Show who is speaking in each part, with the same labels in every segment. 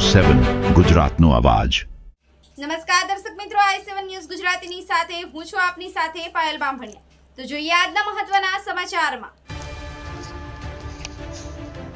Speaker 1: i7 ગુજરાતનો અવાજ।
Speaker 2: નમસ્કાર દર્શક મિત્રો, i7 ન્યૂઝ ગુજરાતીની સાથે હું છું આપની સાથે પાયલ બામભણિયા। તો જોઈએ આજના મહત્વના સમાચારમાં।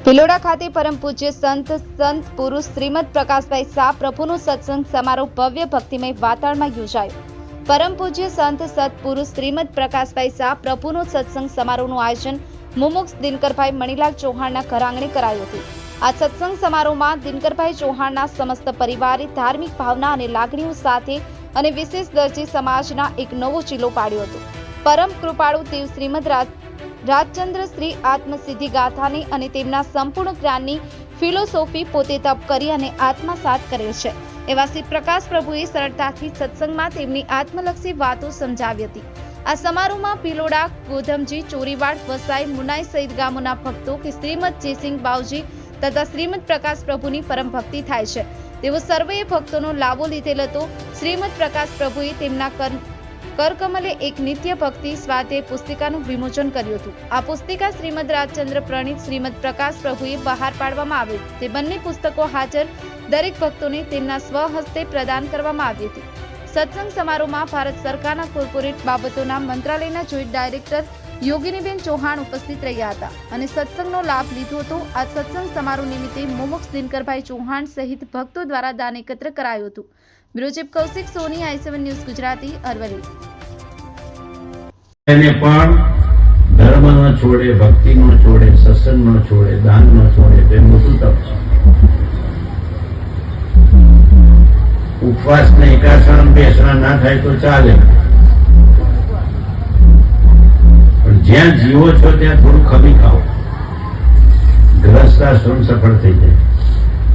Speaker 2: ભિલોડા ખાતે પરમ પૂજ્ય સંત પુરુષ શ્રીમદ પ્રકાશભાઈ શાહ પ્રભુનો સત્સંગ સમારોહ ભવ્ય ભક્તિમય વાતાવરણમાં યોજાયો। પરમ પૂજ્ય સંત પુરુષ શ્રીમદ પ્રકાશભાઈ શાહ પ્રભુનો સત્સંગ સમારોહનું આયોજન મુમુક્ષ દિનકરભાઈ મણિલાલ ચૌહાણના ઘર આંગણે કરાયું હતું। આ સત્સંગ સમારોહમાં દિનકરભાઈ ચૌહાણના સમસ્ત પરિવારે ધાર્મિક ભાવના અને લાગણીઓ સાથે અને વિશેષ દરજ્જે સમાજના એક નવો ચીલો પાડ્યો હતો। પરમ કૃપાળુ દેવ શ્રીમદ રાજચંદ્ર શ્રી આત્મસિદ્ધિ ગાથાની અને તેમના સંપૂર્ણ જ્ઞાનની ફિલોસોફી પોતે તપ કરી અને આત્મસાત કરેલ છે એવા શ્રી પ્રકાશ પ્રભુએ સરળતાથી સત્સંગમાં તેમની આત્મલક્ષી વાતો સમજાવી હતી। આ સમારોહમાં ભિલોડા, ગોધમજી, ચોરીવાડ, વસાઈ, મુનાઈ સહિત ગામોના ભક્તો કે શ્રીમદ જયસિંહ બાવજી તથા શ્રીમદ પ્રકાશ પ્રભુની પરમ ભક્તિ થાય છે તેવો સર્વેએ ભક્તોનો લાભો લીધેલ હતો। શ્રીમદ પ્રકાશ પ્રભુએ તેમના કરકમલે એક નિત્ય ભક્તિ સ્વાધ્યાય પુસ્તિકાનું વિમોચન કર્યું હતું। આ પુસ્તિકા શ્રીમદ રાજચંદ્ર પ્રણીત શ્રીમદ પ્રકાશ પ્રભુએ બહાર પાડવામાં આવી। તે બંને પુસ્તકો હાજર દરેક ભક્તોને તેમના સ્વહસ્તે પ્રદાન કરવામાં આવી હતી। સત્સંગ સમારોહમાં ભારત સરકારના કોર્પોરેટ બાબતોના મંત્રાલયના જોઈન્ટ ડાયરેક્ટર યોગિનીબેન ચૌહાણ ઉપસ્થિત રહ્યા હતા અને સત્સંગનો લાભ લીધો હતો। આ સત્સંગ સમારોહ નિમિત્તે મુમુક્ષ દિનકરભાઈ ચૌહાણ સહિત ભક્તો દ્વારા દાન એકત્ર કરાયું હતું। બ્યુરો ચીફ કૌશિક સોની, i7 ન્યૂઝ ગુજરાતી, અરવલ્લી।
Speaker 3: એને પણ ધર્મ ન છોડે, ભક્તિ ન છોડે, સત્સંગ ન છોડે, દાન ન છોડે, તે મોટું તપ છે। ઉપવાસ ને એકાસણ બેસણા ના થાય તો ચાલે, પણ જ્યાં જીવો છો ત્યાં થોડું ખમી ખાઓ, ગ્રસ્તાશ્રમ સફળ થઈ જાય।